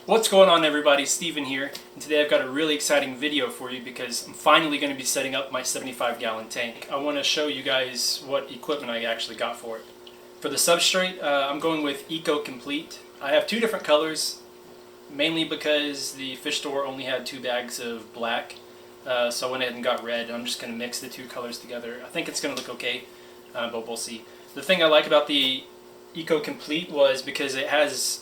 What's going on, everybody? Steven here, and today I've got a really exciting video for you because I'm finally going to be setting up my 75-gallon tank. I want to show you guys what equipment I actually got for it. For the substrate, I'm going with Eco Complete. I have two different colors, mainly because the fish store only had 2 bags of black, so I went ahead and got red. I'm just going to mix the two colors together. I think it's going to look okay, but we'll see. The thing I like about the Eco Complete was because it has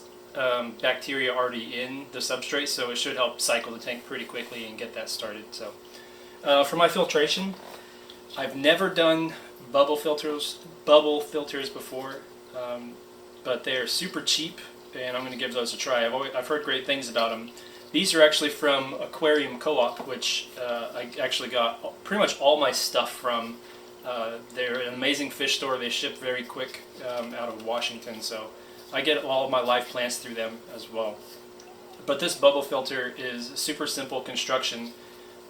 bacteria already in the substrate, so it should help cycle the tank pretty quickly and get that started. So for my filtration, I've never done bubble filters before, but they're super cheap, and I'm going to give those a try. I've heard great things about them. These are actually from Aquarium Co-op, which I actually got pretty much all my stuff from. They're an amazing fish store. They ship very quick out of Washington, so I get all of my live plants through them as well. But this bubble filter is super simple construction,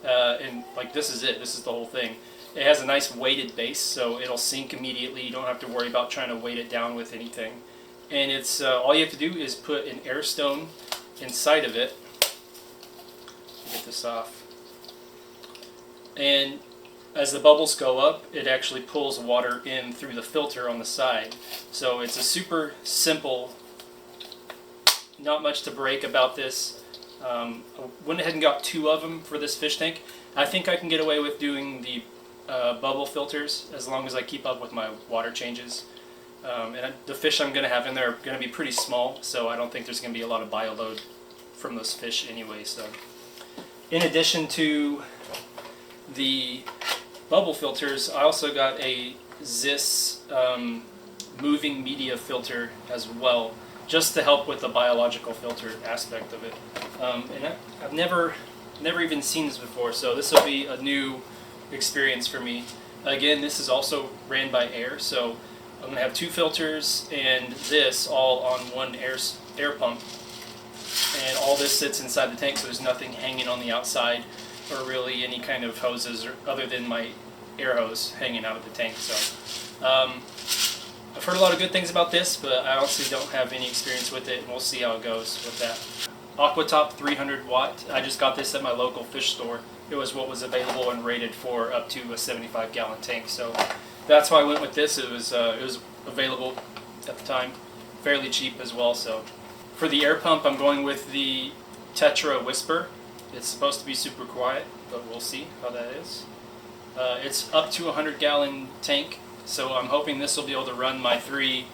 and like this is it. This is the whole thing. It has a nice weighted base, so it'll sink immediately. You don't have to worry about trying to weight it down with anything. And it's all you have to do is put an air stone inside of it. Get this off. And as the bubbles go up, it actually pulls water in through the filter on the side. So it's a super simple, not much to break about this. I went ahead and got 2 of them for this fish tank. I think I can get away with doing the bubble filters as long as I keep up with my water changes. And the fish I'm going to have in there are going to be pretty small, so I don't think there's going to be a lot of bioload from those fish anyway. So, in addition to the bubble filters, I also got a ZIS moving media filter as well, just to help with the biological filter aspect of it. And I've never even seen this before, so this will be a new experience for me. Again, this is also ran by air, so I'm going to have 2 filters and this all on one air pump. And all this sits inside the tank, so there's nothing hanging on the outside, or really any kind of hoses other than my air hose hanging out of the tank. So I've heard a lot of good things about this, but I honestly don't have any experience with it, and we'll see how it goes with that. Aquatop 300 watt. I just got this at my local fish store. It was what was available and rated for up to a 75-gallon tank, so that's why I went with this. It was available at the time, fairly cheap as well. So for the air pump, I'm going with the Tetra Whisper. It's supposed to be super quiet, but we'll see how that is. It's up to a 100-gallon tank, so I'm hoping this will be able to run my 3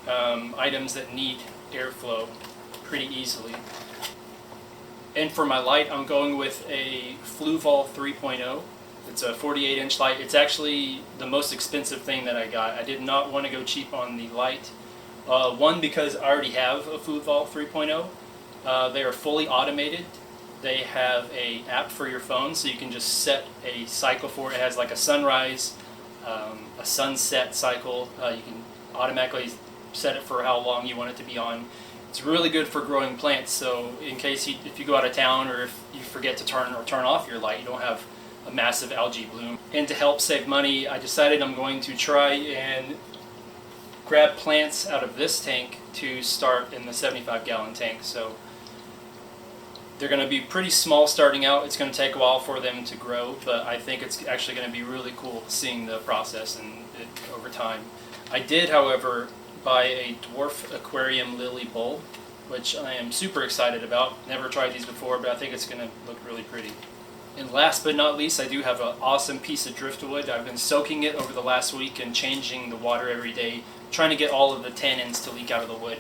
items that need airflow pretty easily. And for my light, I'm going with a Fluval 3.0. It's a 48-inch light. It's actually the most expensive thing that I got. I did not want to go cheap on the light. One, because I already have a Fluval 3.0. They are fully automated. They have an app for your phone, so you can just set a cycle for it. It has like a sunrise, a sunset cycle. You can automatically set it for how long you want it to be on. It's really good for growing plants, so in case if you go out of town, or if you forget to turn off your light, you don't have a massive algae bloom. And to help save money, I decided I'm going to try and grab plants out of this tank to start in the 75-gallon tank. So they're going to be pretty small starting out. It's going to take a while for them to grow, but I think it's actually going to be really cool seeing the process and it over time. I did, however, buy a dwarf aquarium lily bulb, which I am super excited about. Never tried these before, but I think it's going to look really pretty. And last but not least, I do have an awesome piece of driftwood. I've been soaking it over the last week and changing the water every day, trying to get all of the tannins to leak out of the wood.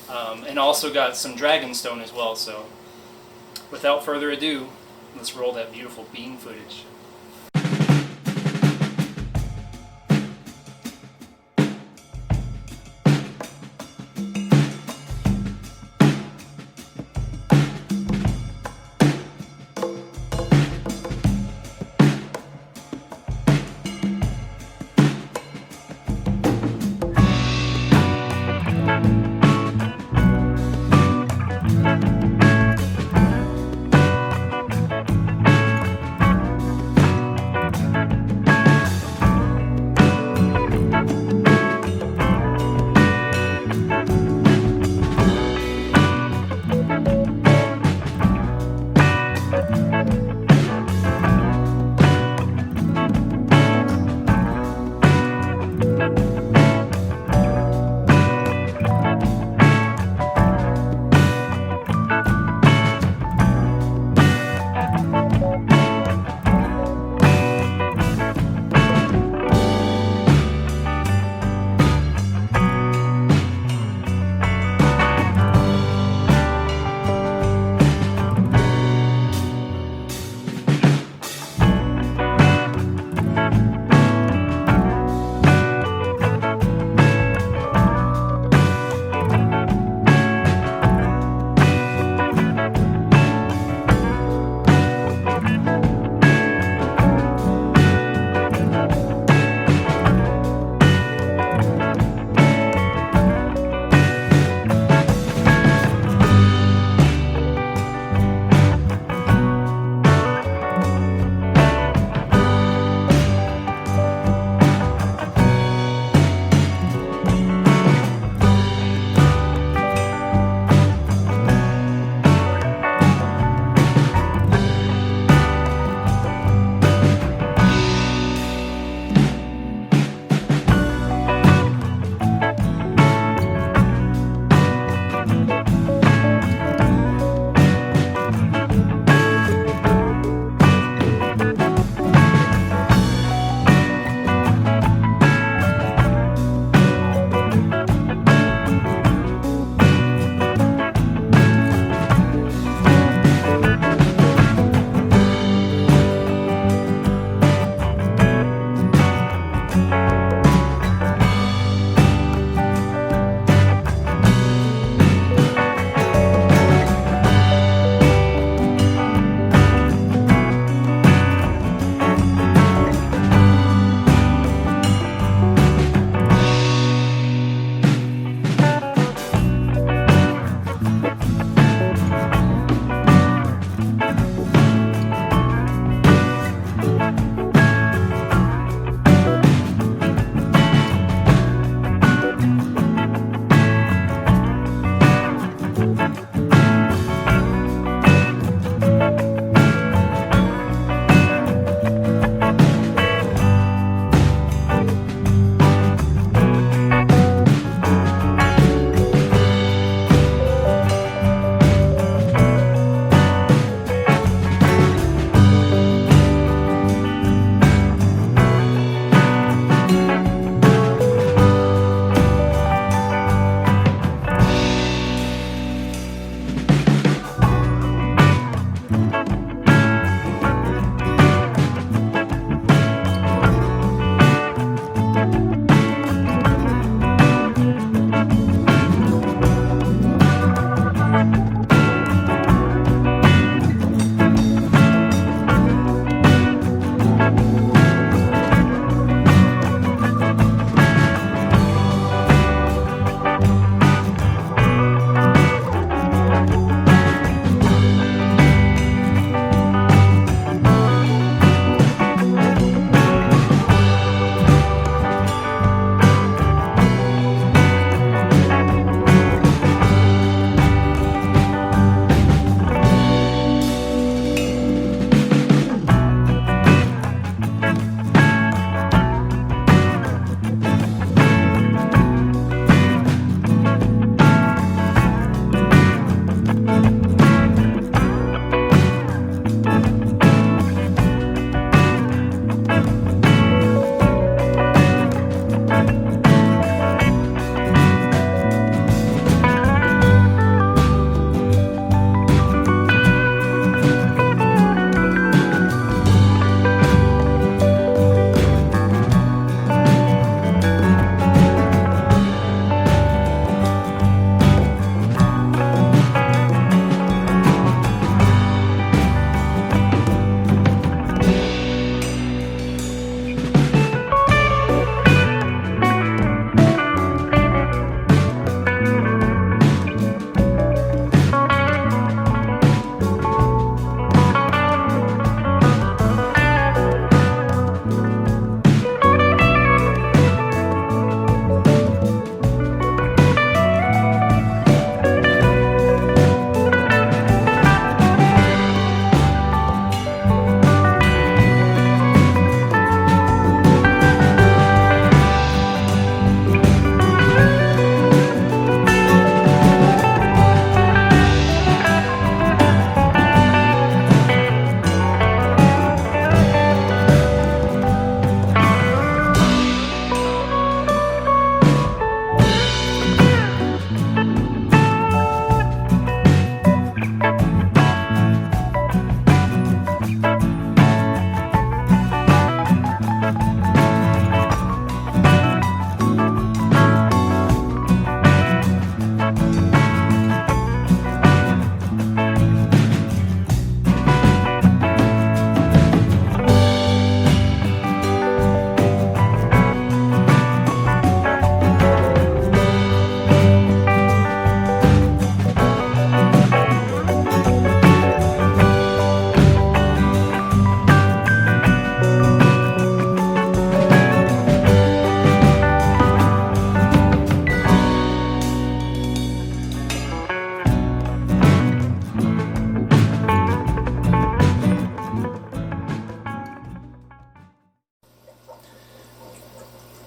And also got some dragonstone as well, so without further ado, let's roll that beautiful bean footage.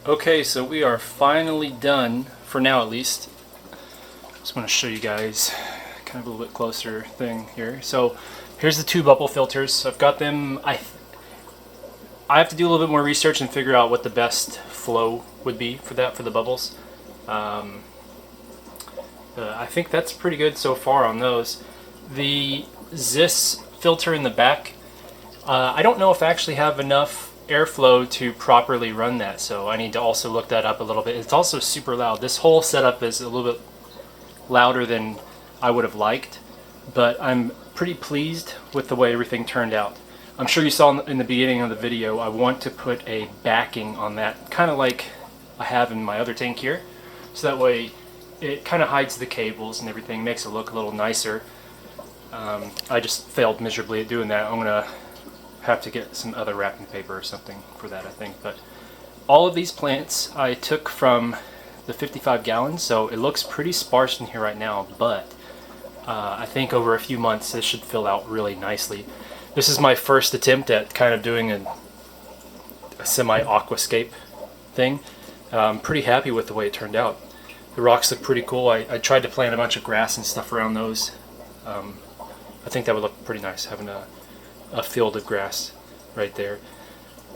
Okay, so we are finally done, for now at least. Just want to show you guys kind of a little bit closer thing here. So here's the two bubble filters. I've got them. I have to do a little bit more research and figure out what the best flow would be for that, for the bubbles. I think that's pretty good so far on those. The Zis filter in the back, I don't know if I actually have enough airflow to properly run that, so I need to also look that up a little bit. It's also super loud. This whole setup is a little bit louder than I would have liked, but I'm pretty pleased with the way everything turned out. I'm sure you saw in the beginning of the video, I want to put a backing on that, kind of like I have in my other tank here, so that way it kind of hides the cables and everything, makes it look a little nicer. I just failed miserably at doing that. I'm gonna have to get some other wrapping paper or something for that, I think. But all of these plants I took from the 55 gallons, so it looks pretty sparse in here right now, but I think over a few months this should fill out really nicely. This is my first attempt at kind of doing a semi-aquascape thing. I'm pretty happy with the way it turned out. The rocks look pretty cool. I tried to plant a bunch of grass and stuff around those. I think that would look pretty nice, having a field of grass right there.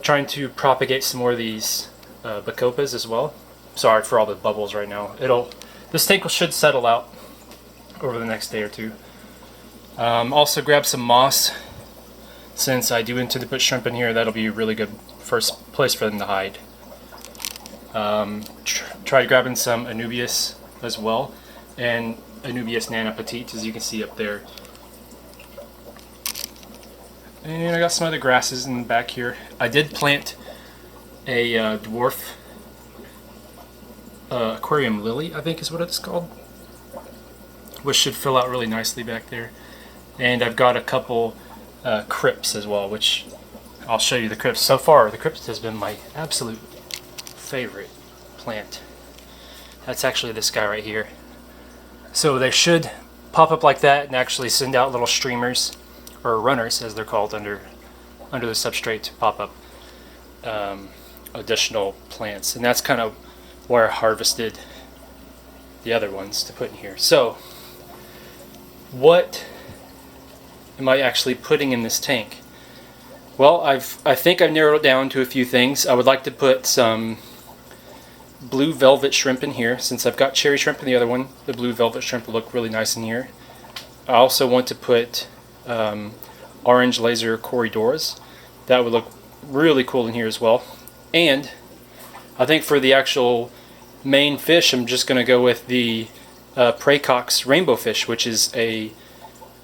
Trying to propagate some more of these Bacopas as well. Sorry for all the bubbles right now. This tank should settle out over the next day or two. Also grab some moss. Since I do intend to put shrimp in here, that'll be a really good first place for them to hide. Try grabbing some Anubias as well, and Anubias Nana Petite, as you can see up there. And I got some other grasses in the back here. I did plant a dwarf aquarium lily, I think is what it's called, which should fill out really nicely back there. And I've got a couple crypts as well, which I'll show you the crypts. So far, the crypts has been my absolute favorite plant. That's actually this guy right here. So they should pop up like that and actually send out little streamers, or runners as they're called, under the substrate to pop up additional plants. And that's kind of where I harvested the other ones to put in here. So what am I actually putting in this tank? Well, I think I've narrowed it down to a few things. I would like to put some blue velvet shrimp in here. Since I've got cherry shrimp in the other one, the blue velvet shrimp will look really nice in here. I also want to put orange laser Corydoras. That would look really cool in here as well. And I think for the actual main fish, I'm just going to go with the Praecox rainbow fish, which is a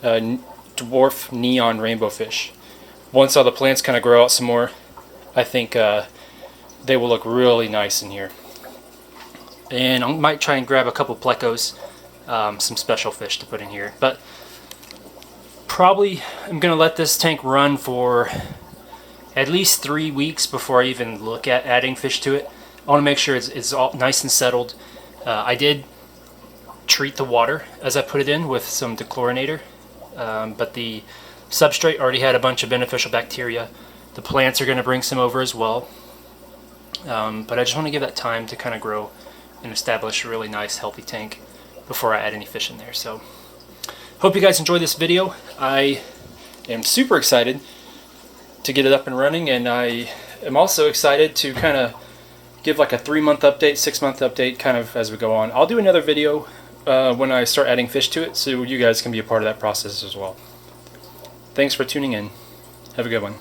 dwarf neon rainbow fish. Once all the plants kind of grow out some more, I think they will look really nice in here. And I might try and grab a couple plecos, some special fish to put in here. But probably I'm going to let this tank run for at least 3 weeks before I even look at adding fish to it. I want to make sure it's all nice and settled. I did treat the water as I put it in with some dechlorinator, but the substrate already had a bunch of beneficial bacteria. The plants are going to bring some over as well, but I just want to give that time to kind of grow and establish a really nice healthy tank before I add any fish in there. So hope you guys enjoyed this video. I am super excited to get it up and running, and I am also excited to kind of give like a 3-month update, 6-month update kind of as we go on. I'll do another video when I start adding fish to it, so you guys can be a part of that process as well. Thanks for tuning in. Have a good one.